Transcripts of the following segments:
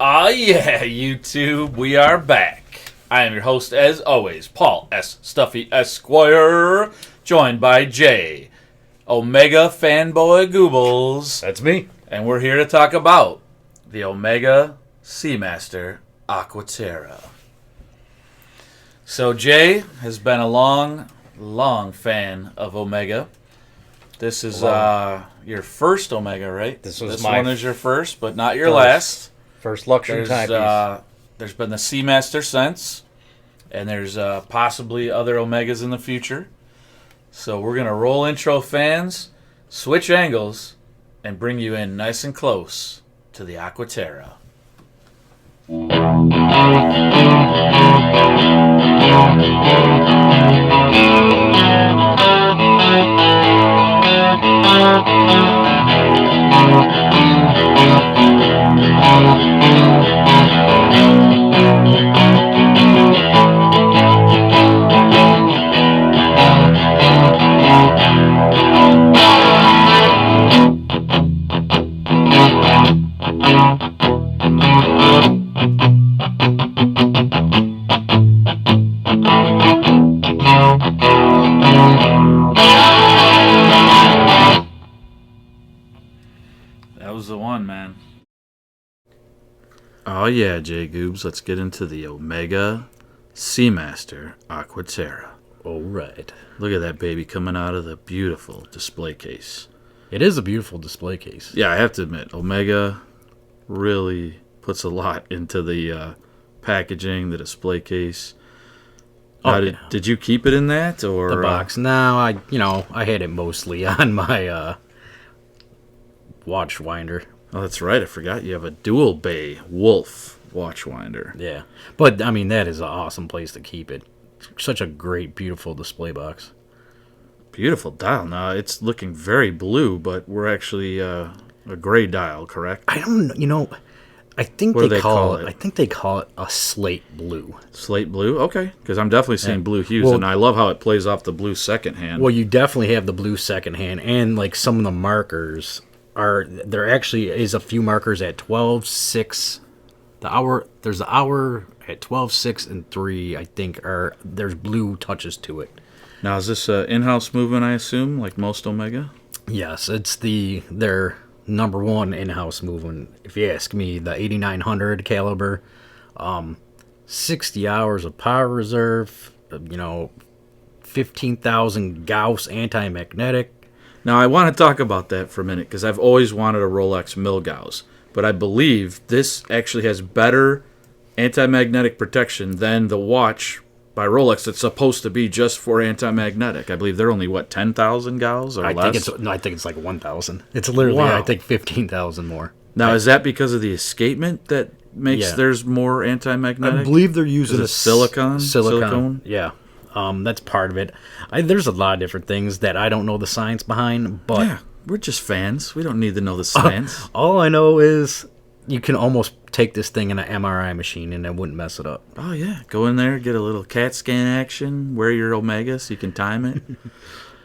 Ah, yeah, YouTube, we are back. I am your host, as always, Paul S. Stuffy Esquire, joined by Jay, Omega Fanboy Goobles. That's me. And we're here to talk about the Omega Seamaster Aqua Terra. So, Jay has been a long fan of Omega. This is your first Omega, right? This one is your first, but not your last. First luxury timepiece. There's been the Seamaster since, and there's possibly other Omegas in the future. So we're going to roll intro fans, switch angles, and bring you in nice and close to the Aqua Terra. That was the one, man. Oh yeah, Jay Goobs, let's get into the Omega Seamaster Aqua Terra. All right. Look at that baby coming out of the beautiful display case. It is a beautiful display case. Yeah, I have to admit, Omega really puts a lot into the packaging, the display case. Did you keep it in that, or the box? No, I had it mostly on my watch winder. Oh, that's right. I forgot you have a dual bay Wolf watch winder. Yeah, but I mean that is an awesome place to keep it. Such a great, beautiful display box. Beautiful dial. Now it's looking very blue, but we're actually a gray dial, correct? I don't know. I think What do they call it? I think they call it a slate blue. Slate blue? Okay, because I'm definitely seeing blue hues, Well, and I love how it plays off the blue second hand. Well, you definitely have the blue second hand, and like some of the markers there actually is a few markers at 12.6. There's the hour at 12.6 and 3. I think there's blue touches to it. Now, is this in-house movement, I assume, like most Omega? Yes, it's their number one in-house movement. If you ask me, the 8900 caliber, 60 hours of power reserve, 15,000 Gauss anti-magnetic. Now, I want to talk about that for a minute, because I've always wanted a Rolex Milgauss, but I believe this actually has better anti-magnetic protection than the watch by Rolex that's supposed to be just for anti-magnetic. I believe they're only, 10,000 Gauss or less? I think it's like 1,000. It's literally, Wow. I think, 15,000 more. Now, is that because of the escapement that makes theirs more anti-magnetic? I believe they're using Is it silicone? Silicone. Yeah. That's part of it. There's a lot of different things that I don't know the science behind, but Yeah, we're just fans. We don't need to know the science. all I know is you can almost take this thing in an MRI machine and it wouldn't mess it up. Oh, yeah. Go in there, get a little CAT scan action, wear your Omega so you can time it.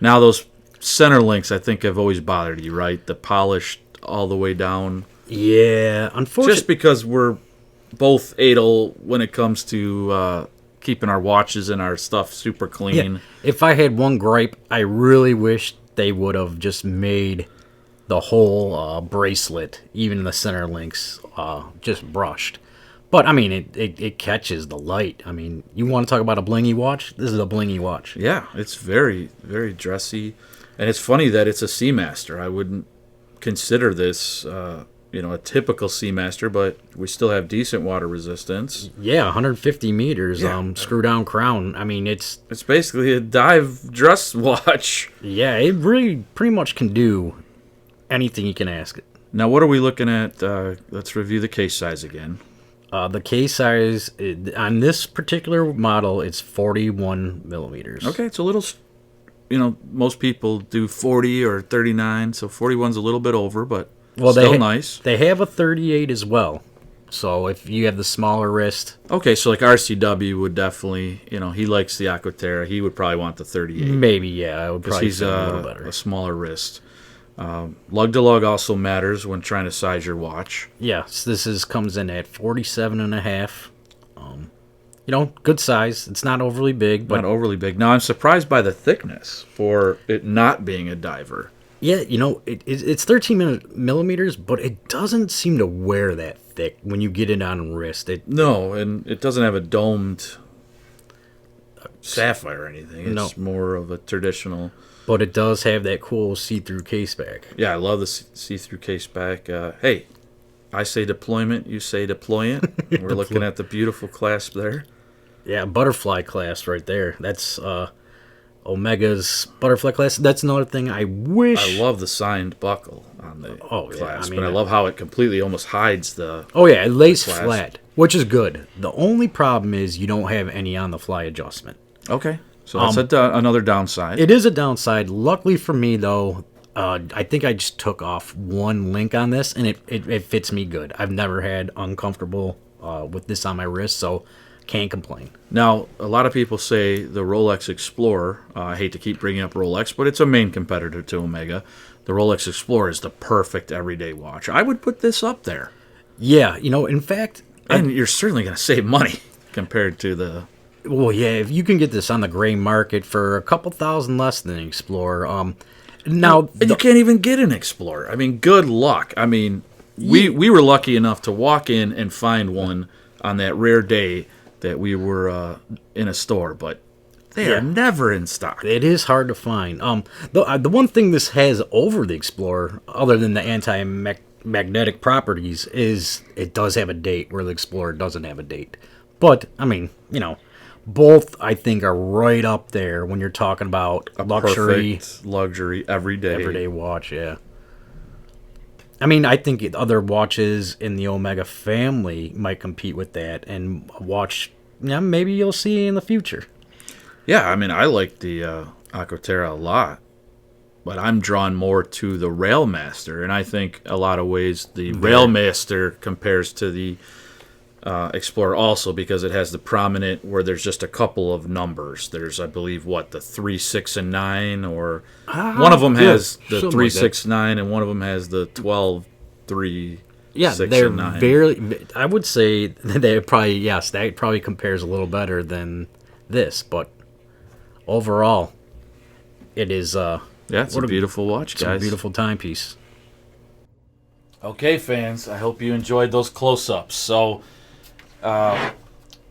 Now, those center links, I think, have always bothered you, right? The polished all the way down. Yeah, unfortunately. Just because we're both anal when it comes to keeping our watches and our stuff super clean. Yeah, if I had one gripe, I really wish they would have just made the whole bracelet, even the center links, just brushed. But, I mean, it catches the light. I mean, you want to talk about a blingy watch? This is a blingy watch. Yeah, it's very, very dressy. And it's funny that it's a Seamaster. I wouldn't consider this, a typical Seamaster, but we still have decent water resistance. Yeah, 150 meters, Yeah. screw-down crown. I mean, it's basically a dive dress watch. Yeah, it really pretty much can do anything you can ask it. Now, what are we looking at? Let's review the case size again. The case size on this particular model is 41 millimeters. Okay, it's a little, most people do 40 or 39, so 41's a little bit over, but still nice. They have a 38 as well. So if you have the smaller wrist. Okay, so like RCW would definitely, he likes the Aqua Terra. He would probably want the 38. Maybe, yeah. I would probably he's say a little better. a smaller wrist. Lug to lug also matters when trying to size your watch. Yes, comes in at 47.5. Good size. It's not overly big, but Not overly big. Now, I'm surprised by the thickness for it not being a diver. yeah, it's 13 millimeters, but it doesn't seem to wear that thick when you get it on wrist. No, and it doesn't have a domed sapphire or anything. It's more of a traditional. But it does have that cool see-through case back. Yeah, I love the see-through case back. Hey, I say deployment, you say deployant. We're looking at the beautiful clasp there. Yeah, butterfly clasp right there. That's Omega's butterfly clasp. That's another thing I wish. I love the signed buckle on the clasp, yeah, but I love how it completely almost hides the. Oh yeah, it lays flat, which is good. The only problem is you don't have any on-the-fly adjustment. Okay, so that's another downside. It is a downside. Luckily for me, though, I think I just took off one link on this, and it fits me good. I've never had uncomfortable with this on my wrist, so can't complain. Now, a lot of people say the Rolex Explorer, I hate to keep bringing up Rolex, but it's a main competitor to Omega. The Rolex Explorer is the perfect everyday watch. I would put this up there. Yeah, in fact... And you're certainly going to save money compared to the... Well, yeah, if you can get this on the gray market for a couple thousand less than an Explorer... Now, you can't even get an Explorer. I mean, good luck. I mean, we were lucky enough to walk in and find one on that rare day that we were in a store, but they are never in stock. It is hard to find. The one thing this has over the Explorer, other than the anti-magnetic properties, is it does have a date where the Explorer doesn't have a date. But, I mean, both, I think, are right up there when you're talking about a luxury everyday watch, yeah. I mean, I think other watches in the Omega family might compete with that, and a watch, maybe you'll see in the future. Yeah, I mean, I like the Aqua Terra a lot, but I'm drawn more to the Railmaster, and I think a lot of ways the Railmaster compares to the Explorer also, because it has the prominent where there's just a couple of numbers. There's, I believe, the 3, 6, and 9, or one of them has the 3, 6, 9, and one of them has the 12, 3, 6, and 9. I would say that probably compares a little better than this, but overall, it is. It's a beautiful watch, guys. It's a beautiful timepiece. Okay, fans, I hope you enjoyed those close-ups. So.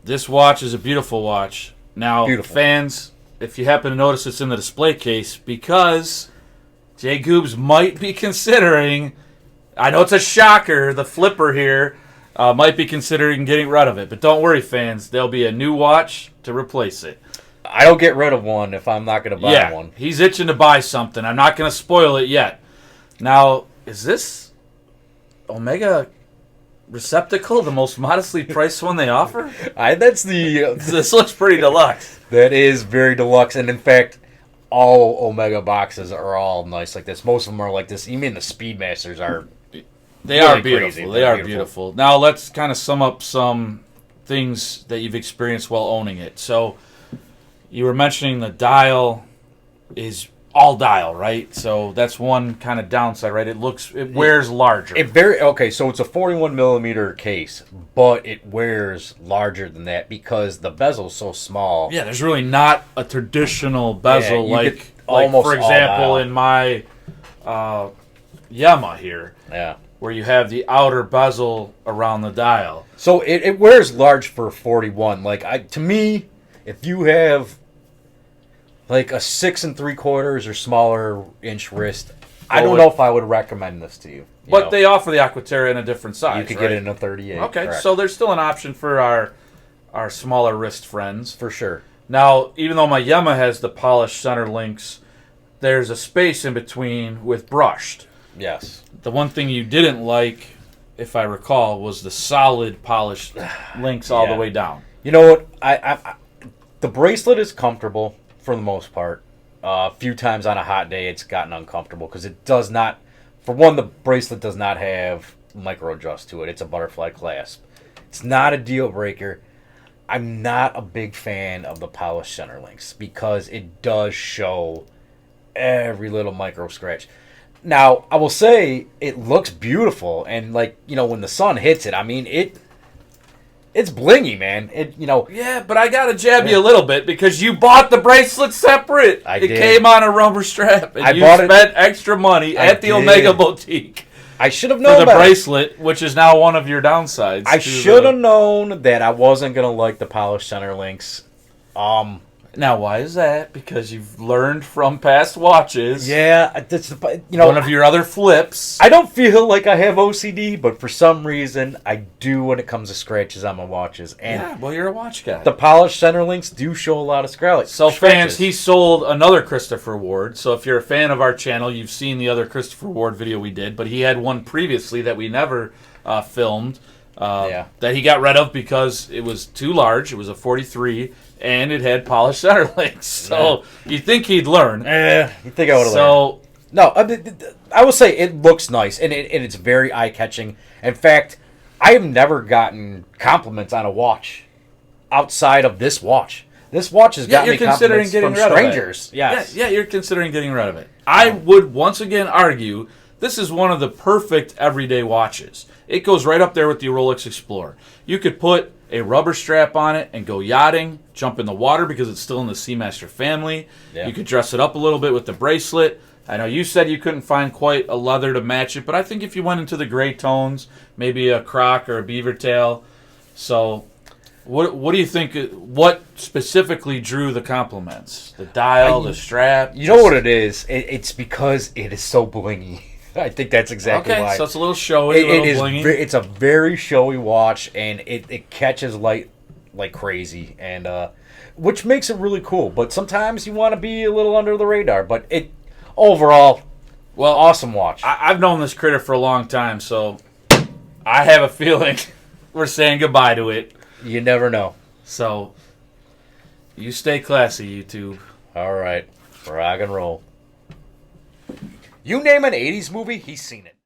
This watch is a beautiful watch. Now, fans, if you happen to notice, it's in the display case because Jay Goobs might be considering, I know it's a shocker, the flipper here, might be considering getting rid of it. But don't worry, fans, there'll be a new watch to replace it. I'll get rid of one if I'm not going to buy one. He's itching to buy something. I'm not going to spoil it yet. Now, is this Omega receptacle the most modestly priced one they offer? This looks pretty deluxe. That is very deluxe, and in fact, all Omega boxes are all nice like this. Most of them are like this. Even the Speedmasters are. They are beautiful. They are beautiful. Now let's kind of sum up some things that you've experienced while owning it. So you were mentioning the dial is all dial, right? So that's one kind of downside, right? It wears larger. So it's a 41 millimeter case, but it wears larger than that because the bezel's so small. Yeah, there's really not a traditional bezel like for example, in my Yamaha here. Yeah. Where you have the outer bezel around the dial. So it wears large for 41. To me, if you have like a 6 3/4 or smaller inch wrist, I don't know if I would recommend this to you. But they offer the Aqua Terra in a different size. You could get it in a 38. Okay, correct. So there's still an option for our smaller wrist friends. For sure. Now, even though my Yamaha has the polished center links, there's a space in between with brushed. Yes. The one thing you didn't like, if I recall, was the solid polished links all the way down. You know what? I the bracelet is comfortable for the most part. A few times on a hot day, it's gotten uncomfortable because it does not. For one, the bracelet does not have micro adjust to it. It's a butterfly clasp. It's not a deal breaker. I'm not a big fan of the polished center links because it does show every little micro scratch. Now, I will say it looks beautiful, and like when the sun hits it, I mean it's blingy, man. Yeah, but I gotta jab you a little bit because you bought the bracelet separate. It did. came on a rubber strap, and I you bought it- spent extra money at the did. Omega Boutique I should have for known the better. bracelet, which is now one of your downsides. I to should have known that I wasn't gonna like the polished center links. Now, why is that? Because you've learned from past watches. Yeah, that's One of your other flips. I don't feel like I have OCD, but for some reason I do when it comes to scratches on my watches. And Yeah, well, you're a watch guy. the polished center links do show a lot of scratches. So, fans, he sold another Christopher Ward. So, if you're a fan of our channel, you've seen the other Christopher Ward video we did. But he had one previously that we never filmed that he got rid of because it was too large. It was a 43, and it had polished center links. So, you'd think he'd learn. You think I would have learned? So, No, I will say it looks nice, and it's very eye-catching. In fact, I have never gotten compliments on a watch outside of this watch. This watch has gotten you're me considering compliments getting from rid strangers. of it. Yes. Yeah, you're considering getting rid of it. I would once again argue this is one of the perfect everyday watches. It goes right up there with the Rolex Explorer. You could put a rubber strap on it and go yachting, jump in the water because it's still in the Seamaster family. Yeah. You could dress it up a little bit with the bracelet. I know you said you couldn't find quite a leather to match it, but I think if you went into the gray tones, maybe a croc or a beaver tail. So, what do you think? What specifically drew the compliments? The dial, the strap? You know what it is? It's because it is so blingy. I think that's exactly why. Okay, so it's a little showy, a little blingy. It's a very showy watch, and it catches light like crazy, and which makes it really cool. But sometimes you want to be a little under the radar. But overall, awesome watch. I've known this critter for a long time, so I have a feeling we're saying goodbye to it. You never know. So, you stay classy, YouTube. All right, rock and roll. You name an 80s movie, he's seen it.